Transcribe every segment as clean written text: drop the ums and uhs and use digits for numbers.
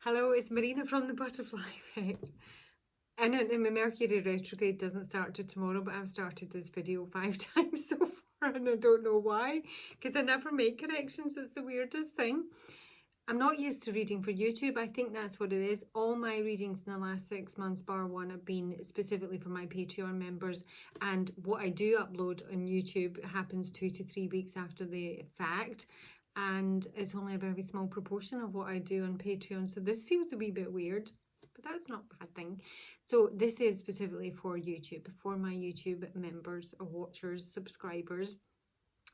Hello, it's Marina from the Butterfly Effect. And my Mercury retrograde doesn't start till tomorrow, but I've started this video 5 times so far and I don't know why, because I never make corrections. It's the weirdest thing. I'm not used to reading for YouTube. I think that's what it is. All my readings in the last 6 months, bar one, have been specifically for my Patreon members. And what I do upload on YouTube happens 2 to 3 weeks after the fact. And it's only a very small proportion of what I do on Patreon. So this feels a wee bit weird, but that's not a bad thing. So this is specifically for YouTube, for my YouTube members or watchers, subscribers.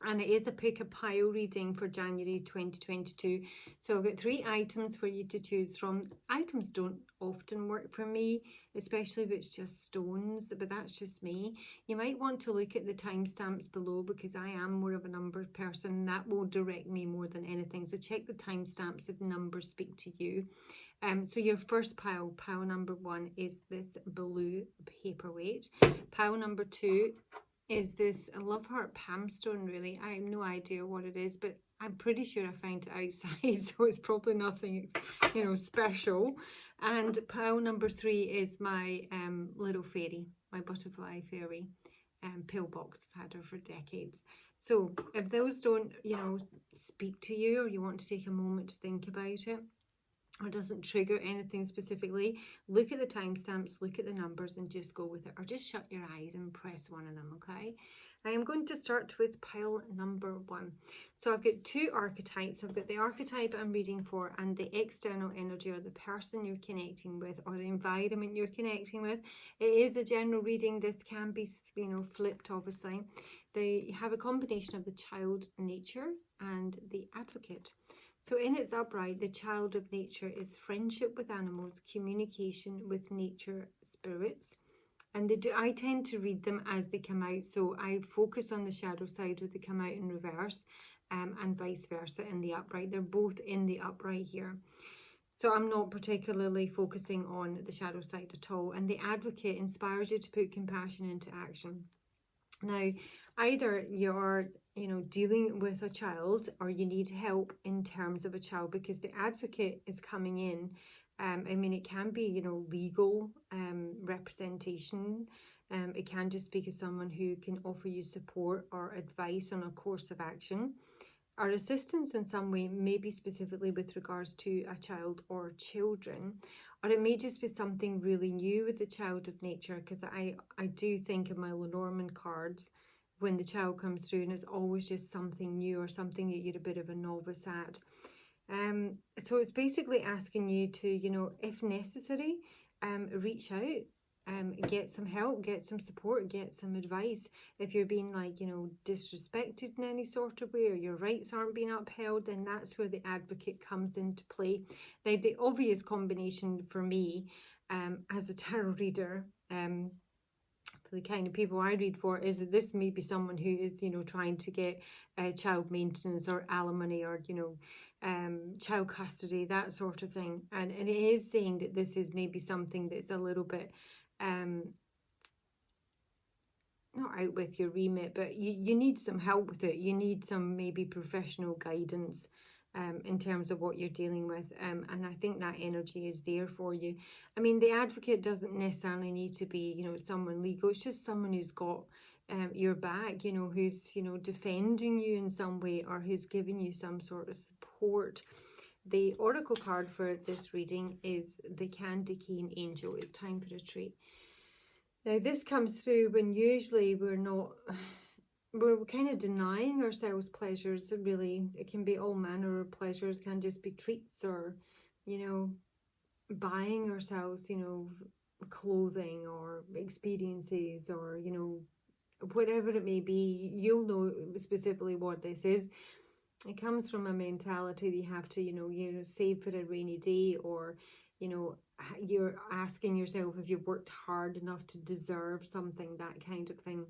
And it is a pick a pile reading for January 2022. So I've got 3 items for you to choose from. Items don't often work for me, especially if it's just stones, but that's just me. You might want to look at the timestamps below because I am more of a numbers person. That will direct me more than anything. So check the timestamps if numbers speak to you. So your first pile, pile number 1, is this blue paperweight. Pile number 2 is this love heart palm stone. Really, I have no idea what it is, but I'm pretty sure I found it outside, so it's probably nothing, you know, special. And pile number 3 is my little fairy, my butterfly fairy, pillbox. I've had her for decades. So if those don't, you know, speak to you, or you want to take a moment to think about it, or doesn't trigger anything specifically, look at the timestamps, look at the numbers and just go with it, or just shut your eyes and press one of them, okay? I am going to start with pile number 1. So I've got 2 archetypes. I've got the archetype I'm reading for and the external energy, or the person you're connecting with, or the environment you're connecting with. It is a general reading. This can be, you know, flipped, obviously. They have a combination of the child nature and the advocate. So in its upright, the child of nature is friendship with animals, communication with nature spirits. And I tend to read them as they come out. So I focus on the shadow side when they come out in reverse, and vice versa in the upright. They're both in the upright here. So I'm not particularly focusing on the shadow side at all. And the advocate inspires you to put compassion into action. Now, either you're, you know, dealing with a child, or you need help in terms of a child, because the advocate is coming in. I mean, it can be, you know, legal representation. It can just be someone who can offer you support or advice on a course of action, or assistance in some way, maybe specifically with regards to a child or children. Or it may just be something really new with the child of nature, because I do think in my Lenormand cards, when the child comes through, and it's always just something new or something that you're a bit of a novice at. So it's basically asking you to, you know, if necessary, reach out. Get some help, get some support, get some advice. If you're being, like, you know, disrespected in any sort of way, or your rights aren't being upheld, then that's where the advocate comes into play. Now, the obvious combination for me as a tarot reader, for the kind of people I read for, is that this may be someone who is, you know, trying to get child maintenance or alimony, or, you know, child custody, that sort of thing. And it is saying that this is maybe something that's a little bit not out with your remit, but you need some help with it. You need some maybe professional guidance in terms of what you're dealing with, and I think that energy is there for you. I mean, the advocate doesn't necessarily need to be, you know, someone legal. It's just someone who's got your back, you know, who's, you know, defending you in some way, or who's giving you some sort of support. The oracle card for this reading is the Candy Cane Angel. It's time for a treat. Now, this comes through when usually we're kind of denying ourselves pleasures. Really, it can be all manner of pleasures. It can just be treats, or, you know, buying ourselves, you know, clothing or experiences, or, you know, whatever it may be. You'll know specifically what this is. It comes from a mentality that you have to, you know, save for a rainy day, or, you know, you're asking yourself if you've worked hard enough to deserve something, that kind of thing.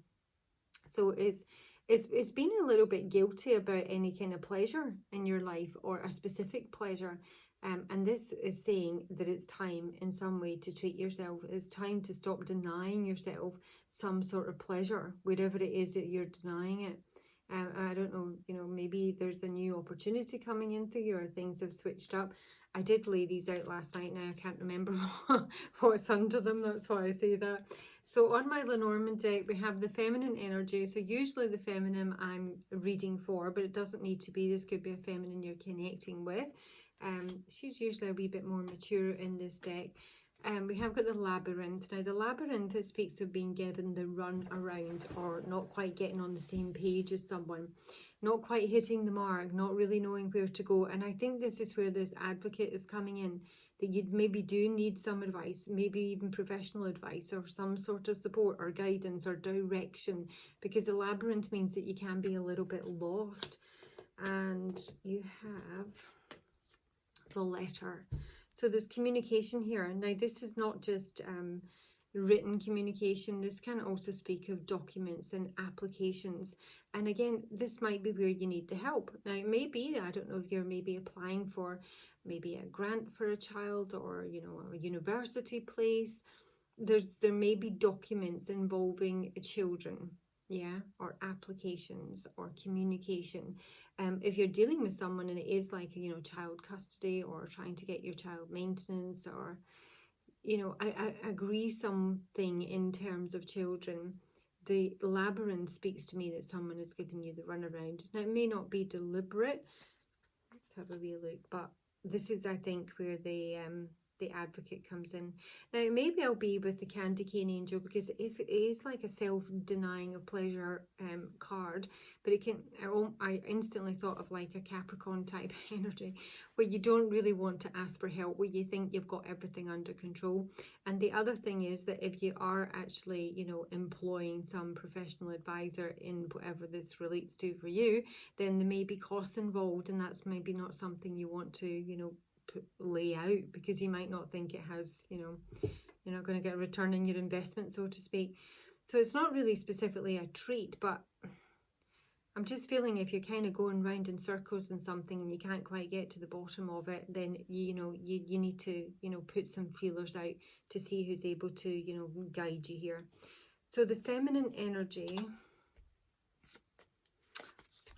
So it's been a little bit guilty about any kind of pleasure in your life, or a specific pleasure. And this is saying that it's time in some way to treat yourself. It's time to stop denying yourself some sort of pleasure, wherever it is that you're denying it. I don't know, you know, maybe there's a new opportunity coming in for you, or things have switched up. I did lay these out last night. Now I can't remember what's under them. That's why I say that. So on my Lenormand deck, we have the feminine energy. So usually the feminine I'm reading for, but it doesn't need to be. This could be a feminine you're connecting with. She's usually a wee bit more mature in this deck. We have got the labyrinth. Now the labyrinth, it speaks of being given the run around, or not quite getting on the same page as someone, not quite hitting the mark, not really knowing where to go. And I think this is where this advocate is coming in, that you maybe do need some advice, maybe even professional advice, or some sort of support or guidance or direction, because the labyrinth means that you can be a little bit lost. And you have the letter. So there's communication here. Now this is not just written communication. This can also speak of documents and applications. And again, this might be where you need the help. Now maybe, I don't know if you're maybe applying for maybe a grant for a child, or you know, a university place. There may be documents involving children, yeah, or applications or communication. If you're dealing with someone and it is like, you know, child custody, or trying to get your child maintenance, or, you know, I agree something in terms of children, the labyrinth speaks to me that someone is giving you the runaround. Now it may not be deliberate. Let's have a wee look, but this is, I think, where the advocate comes in. Now maybe I'll be with the candy cane angel, because it is like a self-denying of pleasure card, but it can, I instantly thought of like a Capricorn type energy, where you don't really want to ask for help, where you think you've got everything under control. And the other thing is that if you are actually, you know, employing some professional advisor in whatever this relates to for you, then there may be costs involved, and that's maybe not something you want to, you know, lay out, because you might not think it has, you know, you're not going to get a return on your investment, so to speak. So it's not really specifically a treat, but I'm just feeling if you're kind of going round in circles in something and you can't quite get to the bottom of it, then you know, you need to, you know, put some feelers out to see who's able to, you know, guide you here. So the feminine energy,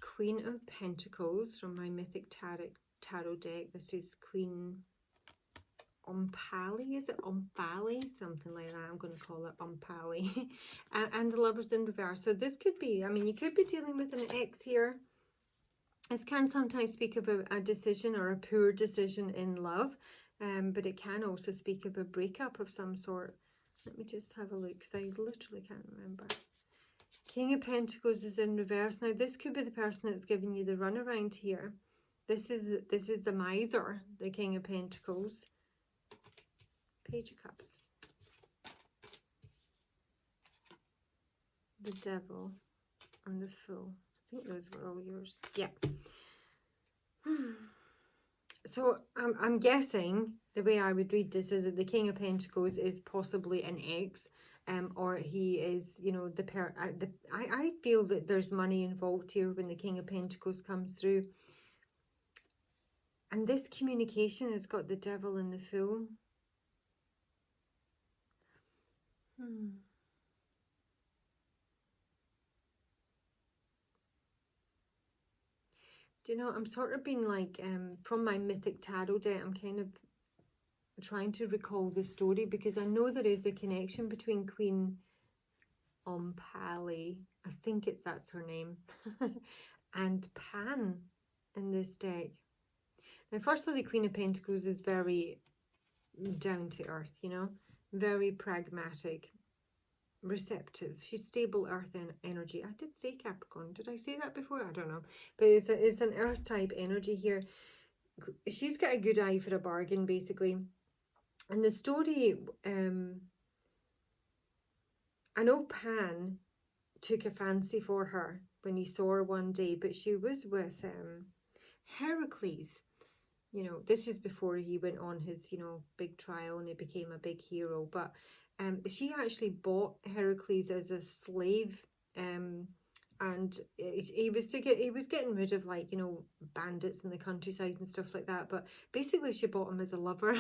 Queen of Pentacles from my Mythic Tarot deck. This is Queen Umpali, is it Umpali? Something like that. I'm going to call it Umpali. And the Lovers in reverse. So this could be, I mean, you could be dealing with an ex here. This can sometimes speak of a decision, or a poor decision in love, but it can also speak of a breakup of some sort. Let me just have a look, because I literally can't remember. King of Pentacles is in reverse. Now this could be the person that's giving you the runaround here. This is the miser, the King of Pentacles. Page of Cups. The Devil and the Fool. I think those were all yours. Yeah. So I'm guessing the way I would read this is that the King of Pentacles is possibly an ex, or he is, you know, I feel that there's money involved here when the King of Pentacles comes through. And this communication has got the Devil and the Fool. Do you know, I'm sort of being like, from my Mythic Tarot deck, I'm kind of trying to recall the story, because I know there is a connection between Queen Umpali, I think that's her name, and Pan in this deck. Now, firstly, the Queen of Pentacles is very down to earth, you know, very pragmatic, receptive. She's stable earth energy. I did say Capricorn. Did I say that before? I don't know. But it's an earth type energy here. She's got a good eye for a bargain, basically. And the story, I know Pan took a fancy for her when he saw her one day, but she was with Heracles. You know, this is before he went on his, you know, big trial and he became a big hero. But she actually bought Heracles as a slave, and he was getting rid of, like, you know, bandits in the countryside and stuff like that. But basically she bought him as a lover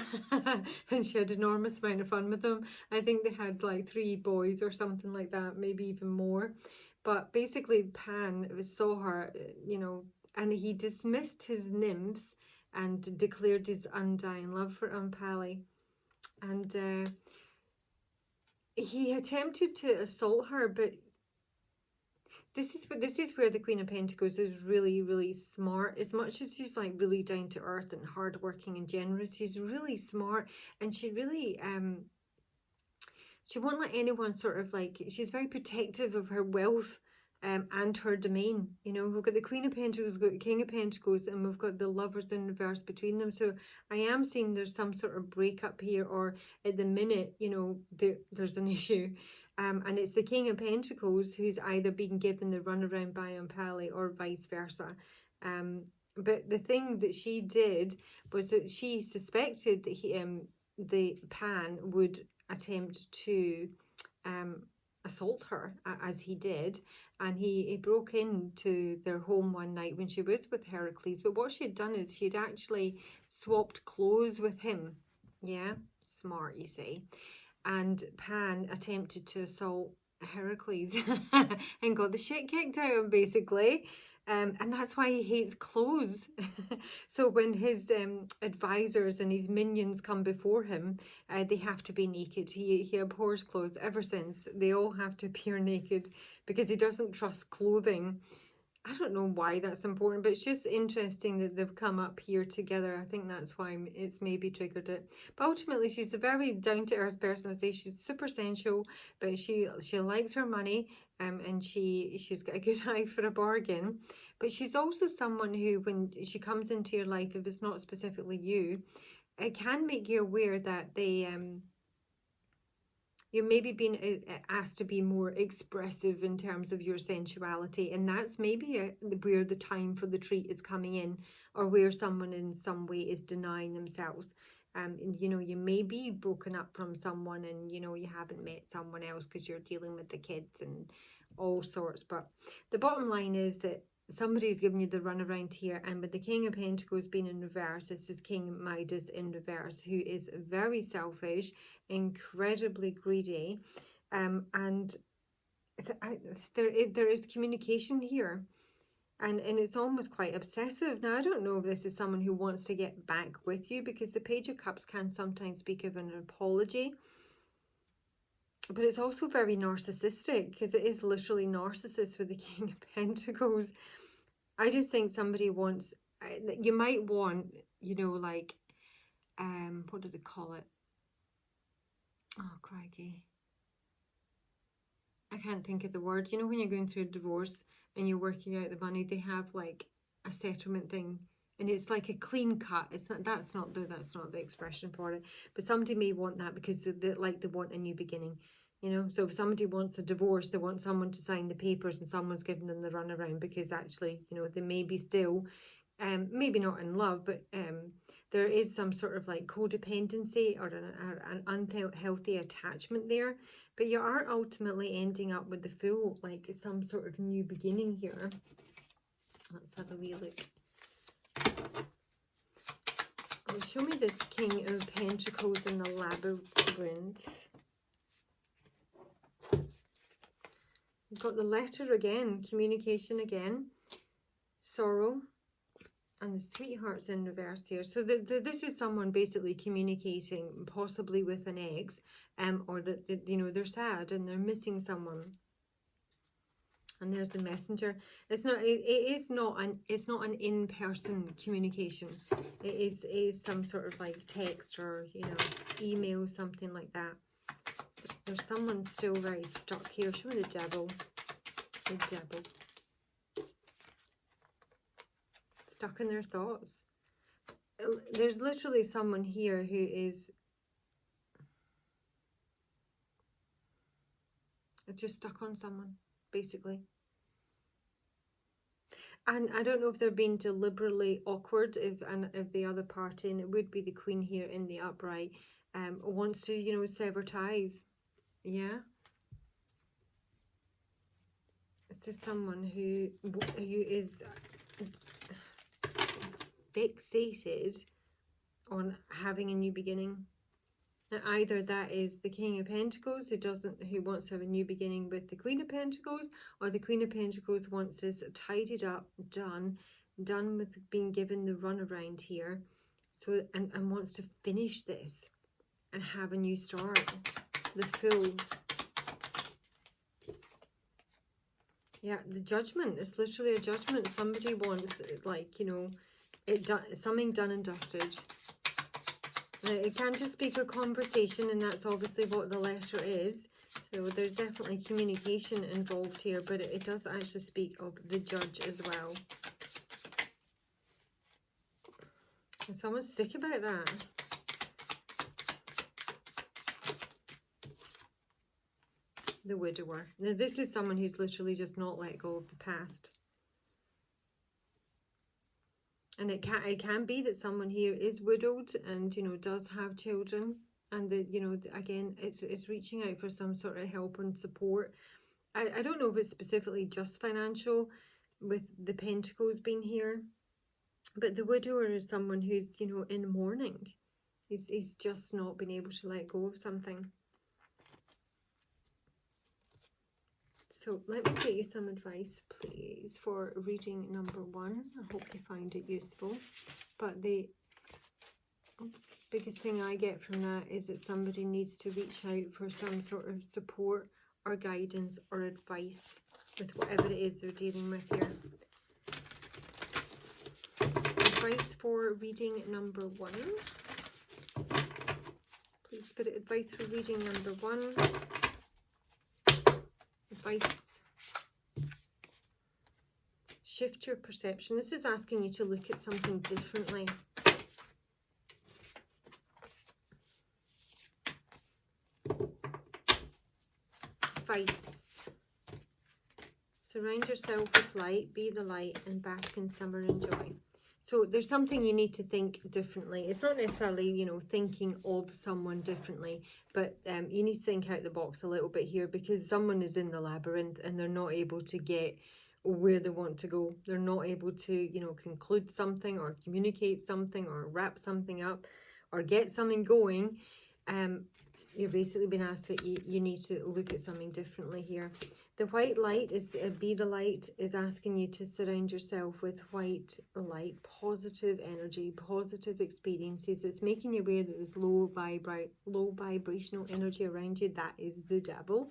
and she had an enormous amount of fun with him. I think they had like 3 boys or something like that, maybe even more. But basically Pan saw her, you know, and he dismissed his nymphs and declared his undying love for Pali. And he attempted to assault her, but this is where the Queen of Pentacles is really, really smart. As much as she's like really down to earth and hardworking and generous, she's really smart, and she really she won't let anyone sort of like, she's very protective of her wealth and her domain. You know, we've got the Queen of Pentacles, we've got the King of Pentacles, and we've got the Lovers in reverse between them. So I am seeing there's some sort of breakup here, or at the minute, you know, there's an issue. And it's the King of Pentacles who's either being given the runaround by Pali or vice versa. But the thing that she did was that she suspected that the Pan would attempt to assault her, as he did, and he broke into their home one night when she was with Heracles. But what she had done is she'd actually swapped clothes with him. Yeah, smart, you see. And Pan attempted to assault Heracles and got the shit kicked out of him, basically. And that's why he hates clothes. So when his advisors and his minions come before him, they have to be naked. He abhors clothes ever since. They all have to appear naked because he doesn't trust clothing. I don't know why that's important, but it's just interesting that they've come up here together. I think that's why it's maybe triggered it. But ultimately, she's a very down-to-earth person. I say she's super sensual, but she likes her money, and she's got a good eye for a bargain. But she's also someone who, when she comes into your life, if it's not specifically you, it can make you aware that they you may be being asked to be more expressive in terms of your sensuality, and that's maybe where the time for the treat is coming in, or where someone in some way is denying themselves. And, you know, you may be broken up from someone, and, you know, you haven't met someone else because you're dealing with the kids and all sorts. But the bottom line is that somebody's giving you the runaround here, and with the King of Pentacles being in reverse, this is King Midas in reverse, who is very selfish, incredibly greedy, and there is communication here, and it's almost quite obsessive. Now, I don't know if this is someone who wants to get back with you, because the Page of Cups can sometimes speak of an apology. But it's also very narcissistic, because it is literally narcissist with the King of Pentacles. I just think somebody wants, you might want, you know, like, what do they call it? Oh, crikey. I can't think of the word. You know, when you're going through a divorce and you're working out the money, they have like a settlement thing, and it's like a clean cut. It's not, that's not the expression for it. But somebody may want that because they want a new beginning. You know, so if somebody wants a divorce, they want someone to sign the papers, and someone's giving them the runaround, because actually, you know, they may be still, maybe not in love, but there is some sort of like codependency or an unhealthy attachment there. But you are ultimately ending up with the Fool, like some sort of new beginning here. Let's have a wee look. Show me this King of Pentacles in the Labyrinth. We've got the Letter again, communication again, sorrow, and the Sweetheart's in reverse here. So this is someone basically communicating, possibly with an ex, or that, you know, they're sad and they're missing someone. And there's the Messenger. It's not an in-person communication. It is some sort of like text, or, you know, email, something like that. There's someone still very stuck here. Show me the Devil. The Devil. Stuck in their thoughts. There's literally someone here who is just stuck on someone, basically. And I don't know if they're being deliberately awkward, if the other party, and it would be the Queen here in the upright, wants to, you know, sever ties. Yeah, this is someone who is fixated on having a new beginning. Now, either that is the King of Pentacles who wants to have a new beginning with the Queen of Pentacles, or the Queen of Pentacles wants this tidied up, done, done with being given the runaround here, so and wants to finish this and have a new start. The Fool. Yeah, the Judgment. It's literally a judgment. Somebody wants, like, you know, something done and dusted. It can just speak a conversation, and that's obviously what the letter is. So there's definitely communication involved here, but it does actually speak of the Judge as well. And someone's sick about that. The Widower. Now, this is someone who's literally just not let go of the past. And it can be that someone here is widowed and, you know, does have children. And, you know, again, it's reaching out for some sort of help and support. I don't know if it's specifically just financial with the Pentacles being here. But the Widower is someone who's, you know, in mourning. He's just not been able to let go of something. So let me get you some advice, please, for reading number 1. I hope you find it useful. But the biggest thing I get from that is that somebody needs to reach out for some sort of support or guidance or advice with whatever it is they're dealing with here. Advice for reading number 1. Please, Spirit, advice for reading number 1. Advice. Shift your perception. This is asking you to look at something differently. Advice. Surround yourself with light, be the light, and bask in summer and joy. So there's something you need to think differently. It's not necessarily, you know, thinking of someone differently, but you need to think out the box a little bit here, because someone is in the labyrinth and they're not able to get where they want to go. They're not able to, you know, conclude something or communicate something or wrap something up or get something going. You're basically being asked that you need to look at something differently here. The white light is, be the light, is asking you to surround yourself with white light, positive energy, positive experiences. It's making you aware that there's low vibrational energy around you. That is the devil.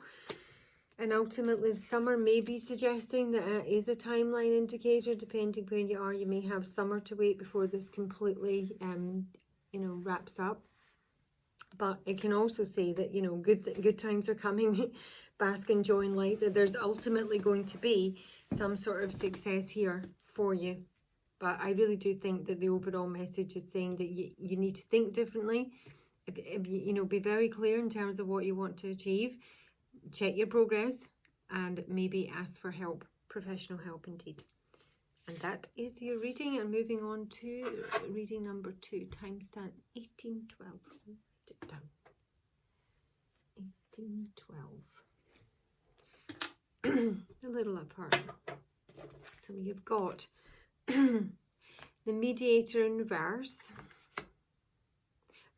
And ultimately, summer may be suggesting that it is a timeline indicator. Depending where you are, you may have summer to wait before this completely, you know, wraps up. But it can also say that, you know, good times are coming. Bask in joy and light, that there's ultimately going to be some sort of success here for you. But I really do think that the overall message is saying that you need to think differently. If you know, be very clear in terms of what you want to achieve. Check your progress and maybe ask for help, professional help indeed. And that is your reading. And moving on to reading number 2, timestamp 1812. Write it down. 1812. A little apart. So you've got the Mediator in reverse.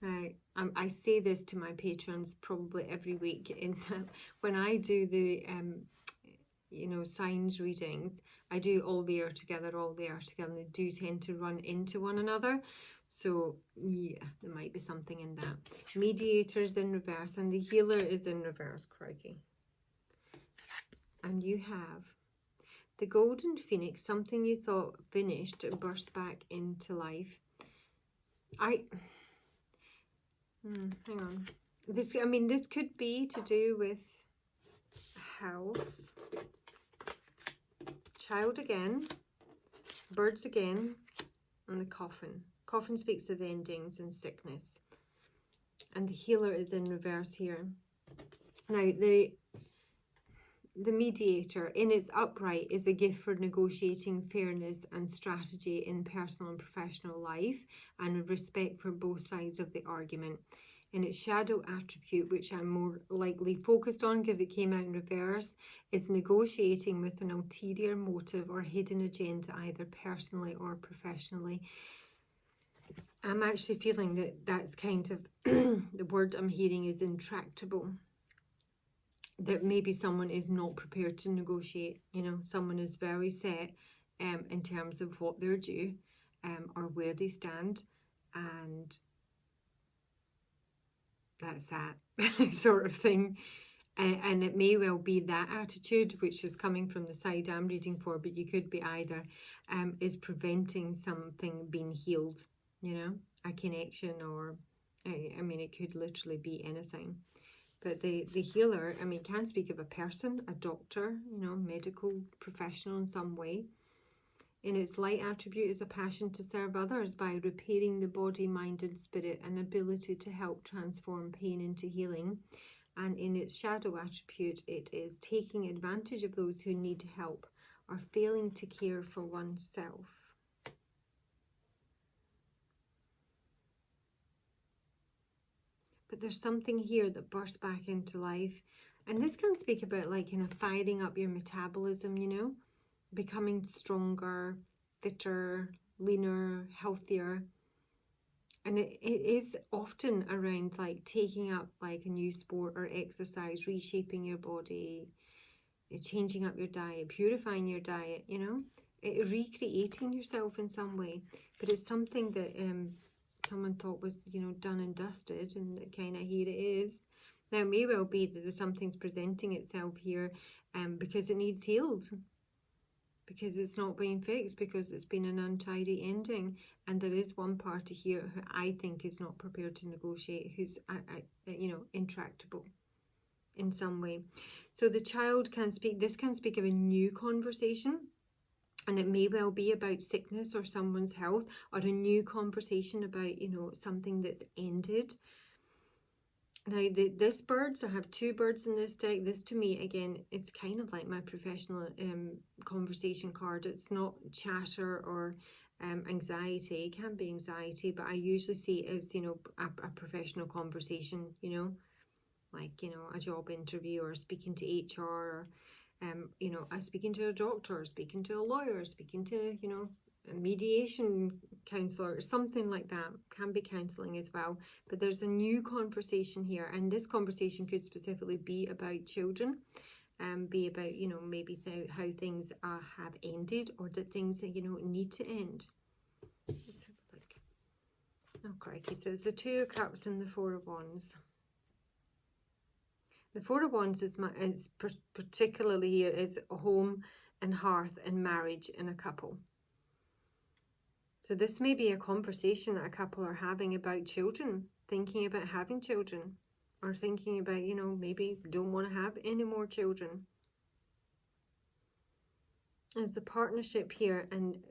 Right, I say this to my patrons probably every week. In that when I do the you know, signs readings, I do all the air together, and they do tend to run into one another. So yeah, there might be something in that. Mediator is in reverse and the Healer is in reverse, crikey. And you have the Golden Phoenix, something you thought finished, bursts back into life. Hang on. This could be to do with health. Child again, birds again, and the Coffin. Coffin speaks of endings and sickness. And the Healer is in reverse here. Now, the Mediator in its upright is a gift for negotiating fairness and strategy in personal and professional life, and respect for both sides of the argument. In its shadow attribute, which I'm more likely focused on because it came out in reverse, is negotiating with an ulterior motive or hidden agenda, either personally or professionally. I'm actually feeling that that's kind of the word I'm hearing is intractable. That maybe someone is not prepared to negotiate, you know, someone is very set in terms of what they're due, or where they stand, and that's that sort of thing. And it may well be that attitude, which is coming from the side I'm reading for, but you could be either is preventing something being healed, you know, a connection, or I mean, it could literally be anything. But the healer, I mean, can speak of a person, a doctor, you know, medical professional in some way. In its light attribute is a passion to serve others by repairing the body, mind and spirit, an ability to help transform pain into healing. And in its shadow attribute, it is taking advantage of those who need help or failing to care for oneself. But there's something here that bursts back into life. And this can speak about like kind of firing up your metabolism, you know, becoming stronger, fitter, leaner, healthier. And it is often around like taking up like a new sport or exercise, reshaping your body, changing up your diet, purifying your diet, you know, recreating yourself in some way. But it's something that someone thought was, you know, done and dusted, and kind of here it is. Now, it may well be that something's presenting itself here because it needs healed, because it's not being fixed, because it's been an untidy ending. And there is one party here who I think is not prepared to negotiate, who's, you know, intractable in some way. So the child can speak, this can speak of a new conversation. And it may well be about sickness or someone's health, or a new conversation about, you know, something that's ended. Now, this birds, I have two birds in this deck. This to me, again, it's kind of like my professional conversation card. It's not chatter or anxiety. It can be anxiety, but I usually see it as, you know, a professional conversation, you know, like, you know, a job interview or speaking to HR, or you know, speaking to a doctor, speaking to a lawyer, speaking to, you know, a mediation counselor, something like that. Can be counseling as well. But there's a new conversation here, and this conversation could specifically be about children, be about, you know, maybe how things have ended, or the things that, you know, need to end. Let's have a look. Oh, crikey. So it's the Two of Cups and the Four of Wands. The Four of Wands is particularly here is home and hearth and marriage in a couple. So this may be a conversation that a couple are having about children, thinking about having children, or thinking about, you know, maybe don't want to have any more children. It's a partnership here, and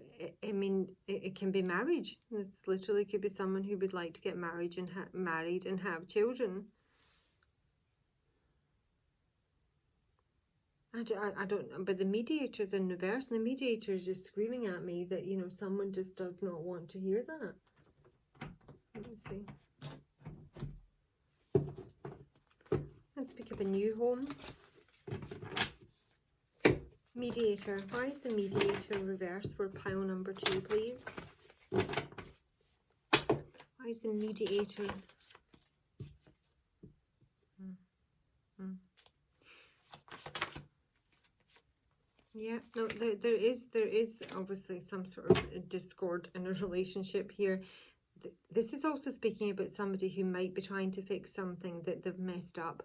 I mean, it can be marriage. It literally could be someone who would like to get married and have children. I don't, but the mediator is in reverse, and the mediator is just screaming at me that, you know, someone just does not want to hear that. Let me see. Let's pick up a new home. Mediator. Why is the mediator reverse for pile number 2, please? Why is the mediator? Yeah, no, there is obviously some sort of discord in a relationship here. This is also speaking about somebody who might be trying to fix something that they've messed up.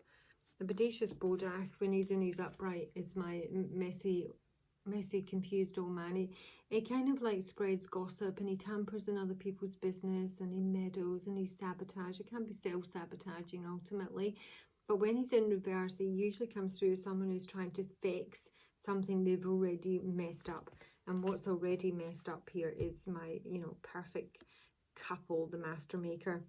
The bodacious Bodak, when he's in his upright, is my messy, confused old man. He kind of like spreads gossip, and he tampers in other people's business, and he meddles, and he sabotage. It can be self-sabotaging ultimately. But when he's in reverse, he usually comes through as someone who's trying to fix something they've already messed up. And what's already messed up here is my, you know, perfect couple, the master maker.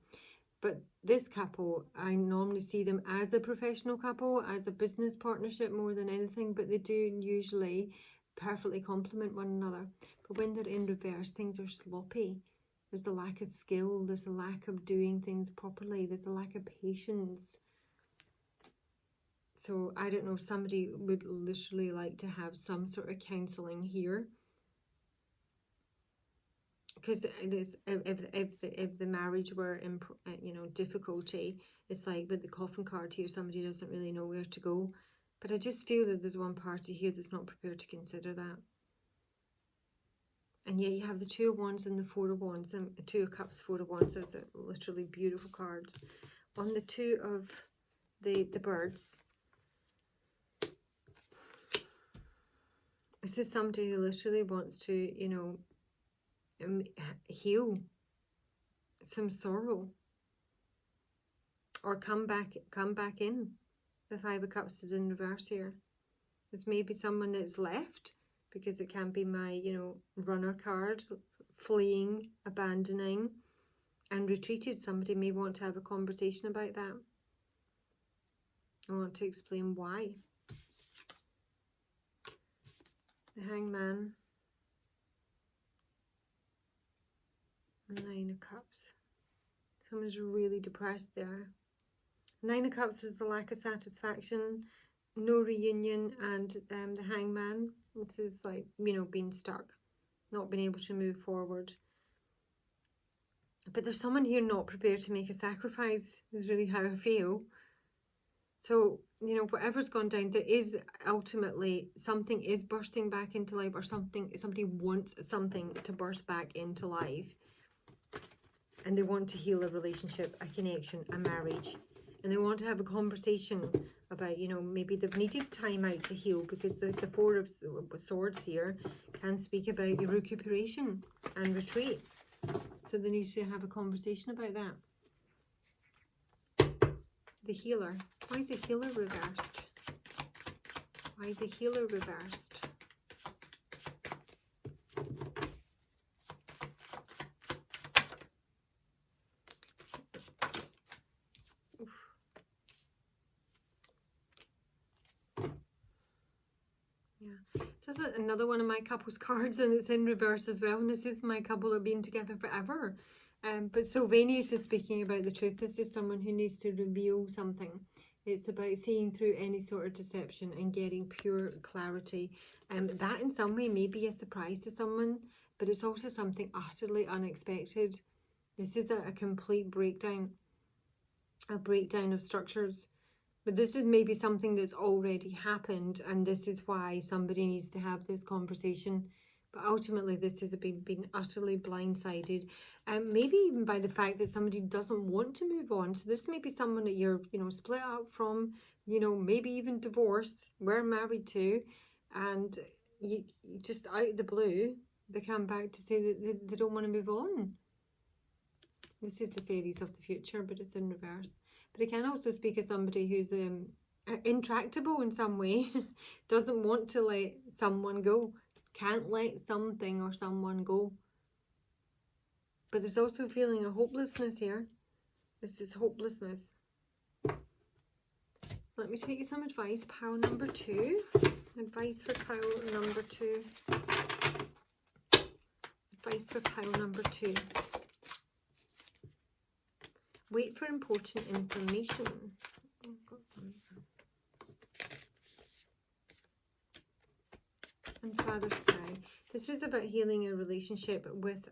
But this couple, I normally see them as a professional couple, as a business partnership more than anything, but they do usually perfectly complement one another. But when they're in reverse, things are sloppy. There's a lack of skill, there's a lack of doing things properly, there's a lack of patience. So I don't know, somebody would literally like to have some sort of counselling here. Because if the marriage were in, you know, difficulty, it's like with the coffin card here, somebody doesn't really know where to go. But I just feel that there's one party here that's not prepared to consider that. And yet you have the Two of Wands and the Four of Wands, and Two of Cups, Four of Wands. Those are literally beautiful cards. On the Two of the birds, this is somebody who literally wants to, you know, heal some sorrow, or come back in. The Five of Cups is in reverse here. There's maybe someone that's left, because it can be my, you know, runner card, fleeing, abandoning, and retreated. Somebody may want to have a conversation about that. I want to explain why. The Hangman. Nine of Cups. Someone's really depressed there. Nine of Cups is the lack of satisfaction, no reunion, and the Hangman. This is like, you know, being stuck, not being able to move forward. But there's someone here not prepared to make a sacrifice, is really how I feel. So, you know, whatever's gone down, there is ultimately something is bursting back into life, or somebody wants something to burst back into life. And they want to heal a relationship, a connection, a marriage. And they want to have a conversation about, you know, maybe they've needed time out to heal, because the Four of Swords here can speak about your recuperation and retreat. So they need to have a conversation about that. The Healer. Why is the Healer reversed? Why is the Healer reversed? This is another one of my couples cards, and it's in reverse as well. And this is my couple that have been together forever. But Sylvanus is speaking about the truth. This is someone who needs to reveal something. It's about seeing through any sort of deception and getting pure clarity. That in some way may be a surprise to someone, but it's also something utterly unexpected. This is a complete breakdown, a breakdown of structures. But this is maybe something that's already happened, and this is why somebody needs to have this conversation. But ultimately, this has been utterly blindsided, maybe even by the fact that somebody doesn't want to move on. So this may be someone that you're, you know, split up from, you know, maybe even divorced, we're married to, and you just out of the blue, they come back to say that they don't want to move on. This is the fairies of the future, but it's in reverse. But it can also speak of somebody who's intractable in some way, doesn't want to let someone go, can't let something or someone go. But there's also a feeling of hopelessness here. This is hopelessness. Let me take you some advice. Pile number 2. Advice for pile number 2. Advice for pile number 2. Wait for important information. And Father Sky. This is about healing a relationship with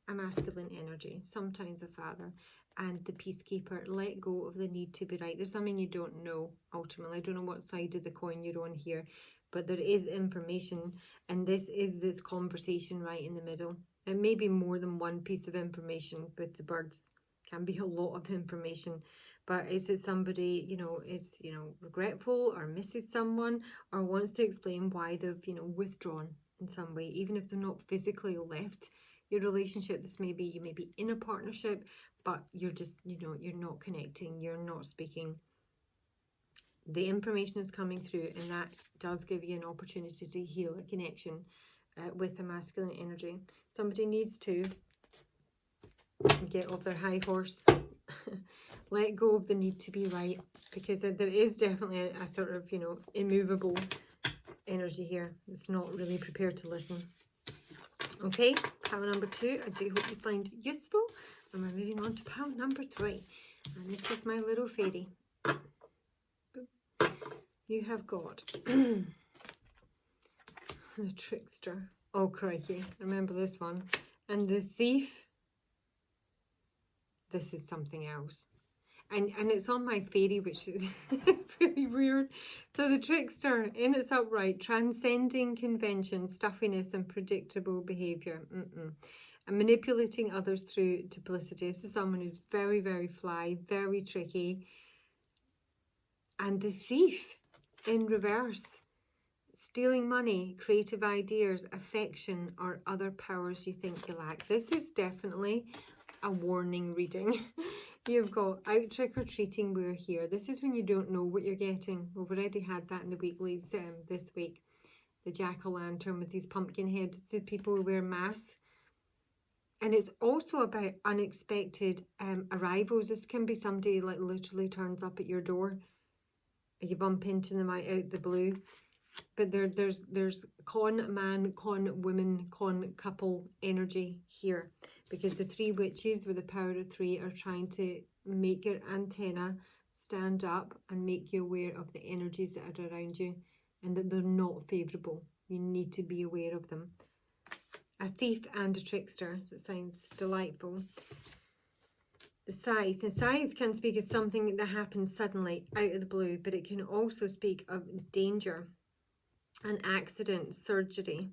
a masculine energy, sometimes a father, and the peacekeeper. Let go of the need to be right. There's something you don't know, ultimately. I don't know what side of the coin you're on here, but there is information, and this is this conversation right in the middle. It may be more than one piece of information with the birds. Can be a lot of information, but is it somebody, you know, is, you know, regretful or misses someone, or wants to explain why they've, you know, withdrawn in some way, even if they're not physically left your relationship. This may be, you may be in a partnership, but you're just, you know, you're not connecting, you're not speaking. The information is coming through, and that does give you an opportunity to heal a connection with a masculine energy. Somebody needs to get off their high horse, let go of the need to be right, because there is definitely a sort of, you know, immovable energy here. It's not really prepared to listen. Okay, pile number 2. I do hope you find it useful. And we're moving on to pile number 3. And this is my little fairy. You have got the Trickster. Oh, crikey. Remember this one. And the Thief. This is something else. And it's on my fairy, which is really weird. So the Trickster, in its upright, transcending convention, stuffiness and predictable behaviour. And manipulating others through duplicity. This is someone who's very, very fly, very tricky. And the Thief in reverse. Stealing money, creative ideas, affection, or other powers you think you lack. This is definitely a warning reading. You've got out trick-or-treating, we're here. This is when you don't know what you're getting. We've already had that in the weeklies this week. The jack-o'-lantern with these pumpkin heads. It's the people who wear masks. And it's also about unexpected arrivals. This can be somebody like literally turns up at your door. You bump into them out the blue. But there's con man, con woman, con couple energy here. Because the three witches with the power of three are trying to make your antenna stand up and make you aware of the energies that are around you. And that they're not favourable. You need to be aware of them. A thief and a trickster. That sounds delightful. The scythe. The scythe can speak of something that happens suddenly out of the blue. But it can also speak of danger. An accident, surgery.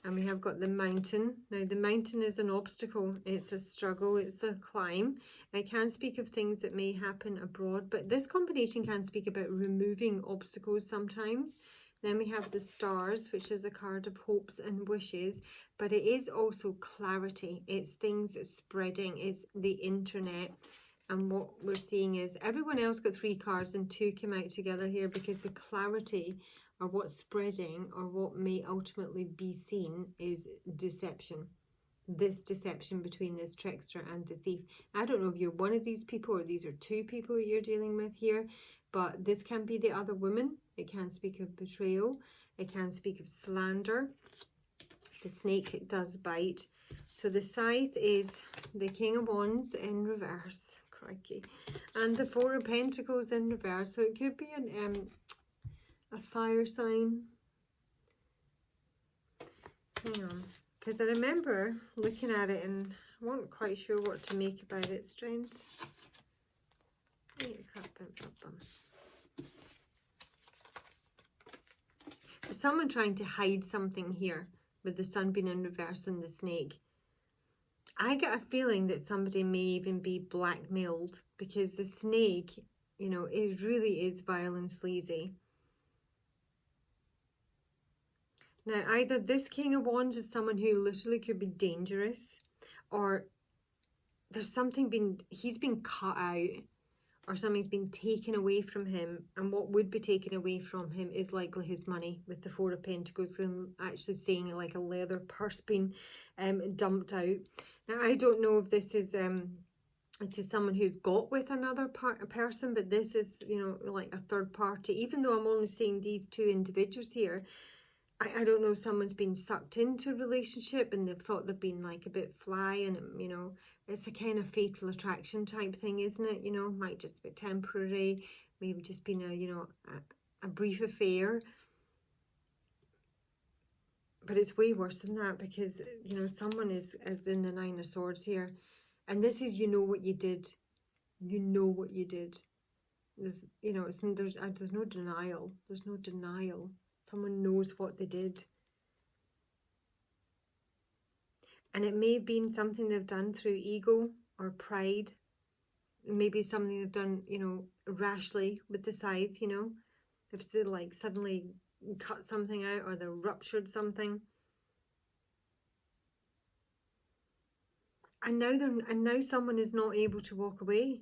And we have got the mountain. Now the mountain is an obstacle, it's a struggle, it's a climb. It can speak of things that may happen abroad, but this combination can speak about removing obstacles sometimes. Then we have the stars, which is a card of hopes and wishes, but it is also clarity. It's things spreading, it's the internet. And what we're seeing is everyone else got 3 cards and 2 came out together here because the clarity or what's spreading or what may ultimately be seen is deception. This deception between this trickster and the thief. I don't know if you're one of these people or these are 2 people you're dealing with here, but this can be the other woman. It can speak of betrayal. It can speak of slander. The snake does bite. So the scythe is the King of Wands in reverse. Crikey. And the 4 of Pentacles in reverse. So it could be a fire sign. Hang on, because I remember looking at it and I wasn't quite sure what to make about it. Strength. There's someone trying to hide something here with the sun being in reverse and the snake. I get a feeling that somebody may even be blackmailed because the snake, you know, it really is vile and sleazy. Now, either this King of Wands is someone who literally could be dangerous, or there's something he's been cut out, or something's been taken away from him, and what would be taken away from him is likely his money, with the 4 of Pentacles. I'm actually seeing like a leather purse being dumped out. Now, I don't know if this is someone who's got with another person, but this is, you know, like a third party. Even though I'm only seeing these 2 individuals here, I don't know, someone's been sucked into a relationship and they've thought they've been like a bit fly, and, you know, it's a kind of fatal attraction type thing, isn't it? You know, might just be temporary, maybe just been a, you know, a brief affair. But it's way worse than that because, you know, someone is in the 9 of Swords here. And this is, you know what you did. You know what you did. There's, you know, there's no denial. There's no denial. Someone knows what they did. And it may have been something they've done through ego or pride. Maybe something they've done, you know, rashly with the scythe, you know. They've still like suddenly cut something out or they've ruptured something. And now someone is not able to walk away.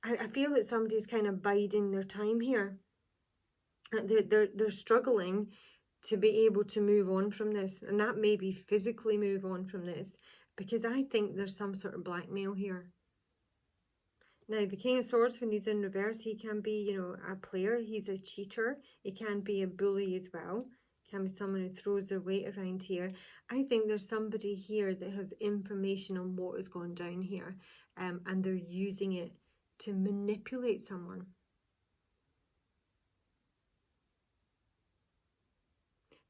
I feel that somebody's kind of biding their time here. They're struggling to be able to move on from this, and that may be physically move on from this, because I think there's some sort of blackmail here. Now, the King of Swords, when he's in reverse, he can be, you know, a player. He's a cheater. He can be a bully as well. Can be someone who throws their weight around here. I think there's somebody here that has information on what has gone down here, and they're using it to manipulate someone.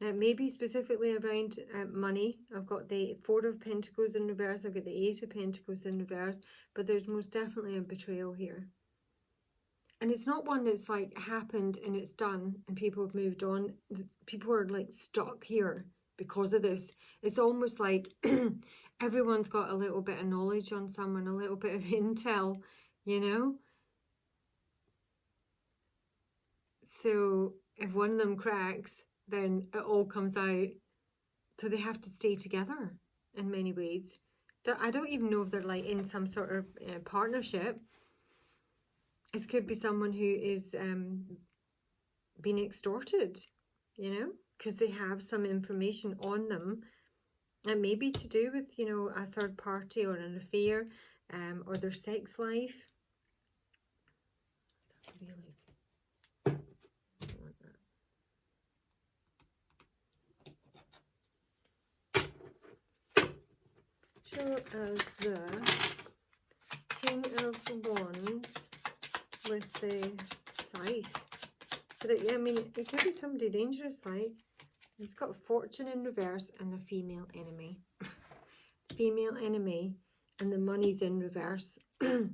Now, it may be specifically around money. I've got the Four of Pentacles in reverse. I've got the Eight of Pentacles in reverse. But there's most definitely a betrayal here. And it's not one that's like happened and it's done and people have moved on. People are like stuck here because of this. It's almost like everyone's got a little bit of knowledge on someone, a little bit of intel, you know? So if one of them cracks, then it all comes out. So they have to stay together in many ways. I don't even know if they're like in some sort of partnership. It could be someone who is being extorted, you know, because they have some information on them. And maybe to do with, you know, a third party or an affair or their sex life. Really? Show us the King of Wands with the scythe. But it, I mean, it could be somebody dangerous, like. He's got Fortune in reverse and a female enemy. Female enemy, and the money's in reverse. I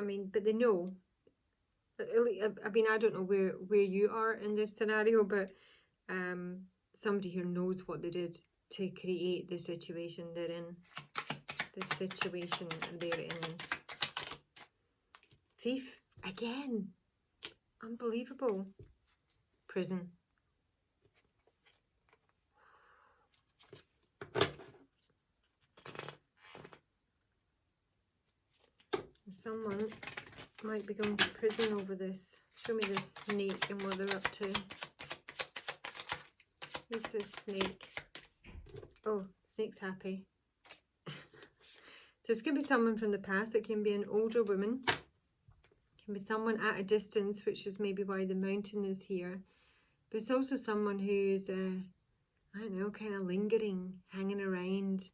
mean, but they know. I mean, I don't know where you are in this scenario, but somebody here knows what they did to create the situation they're in. The situation they're in. Thief again. Unbelievable. Prison. Someone might be going to prison over this. Show me this snake and what they're up to. Who's this snake? Oh, snake's happy. So it's going to be someone from the past. It can be an older woman. It can be someone at a distance, which is maybe why the mountain is here. But it's also someone who's, I don't know, kind of lingering, hanging around.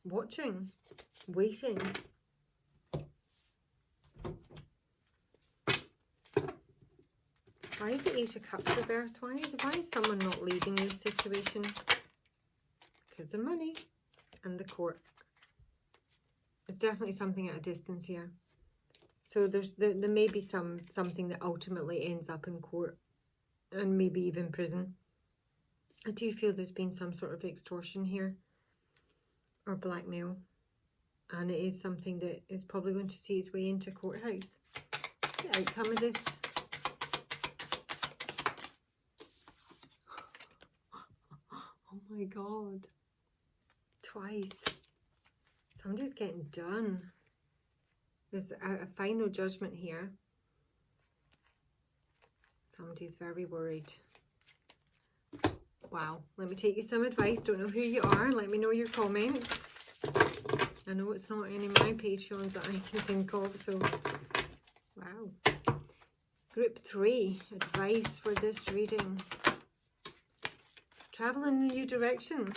Watching, waiting. Why is the Eight of Cups reversed? Why is someone not leaving this situation? Because of money and the court. It's definitely something at a distance here. So there may be something that ultimately ends up in court and maybe even prison. I do feel there's been some sort of extortion here or blackmail, and it is something that is probably going to see its way into courthouse. What's the outcome of this? Oh my God. Twice. Somebody's getting done. There's a final judgment here. Somebody's very worried. Wow. Let me take you some advice. Don't know who you are. Let me know your comments. I know it's not any of my Patreons that I can think of, so wow. Group 3, advice for this reading. Travel in a new direction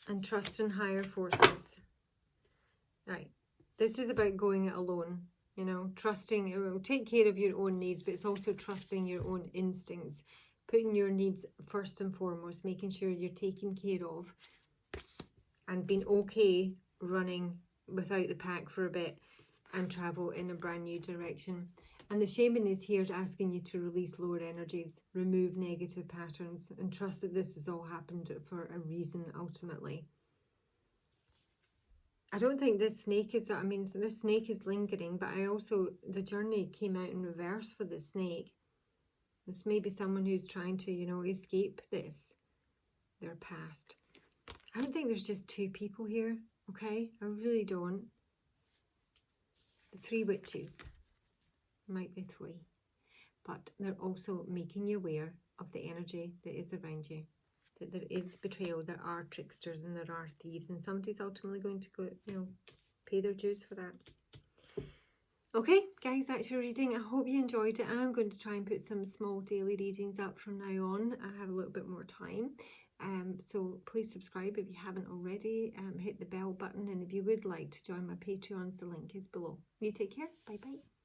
and trust in higher forces. Right. This is about going it alone, you know, trusting. It will take care of your own needs, but it's also trusting your own instincts, putting your needs first and foremost, making sure you're taken care of, and being okay running without the pack for a bit and travel in a brand new direction. And the shaman is here asking you to release lower energies, remove negative patterns, and trust that this has all happened for a reason ultimately. I don't think this snake is, I mean, this snake is lingering, but I also, the journey came out in reverse for the snake. This may be someone who's trying to, you know, escape this, their past. I don't think there's just two people here, okay? I really don't. The 3 witches. Might be 3. But they're also making you aware of the energy that is around you. That there is betrayal, there are tricksters and there are thieves, and somebody's ultimately going to go, you know, pay their dues for that. Okay, guys, that's your reading. I hope you enjoyed it. I'm going to try and put some small daily readings up from now on. I have a little bit more time. So please subscribe if you haven't already. Hit the bell button, and if you would like to join my Patreons, the link is below. You take care. Bye bye.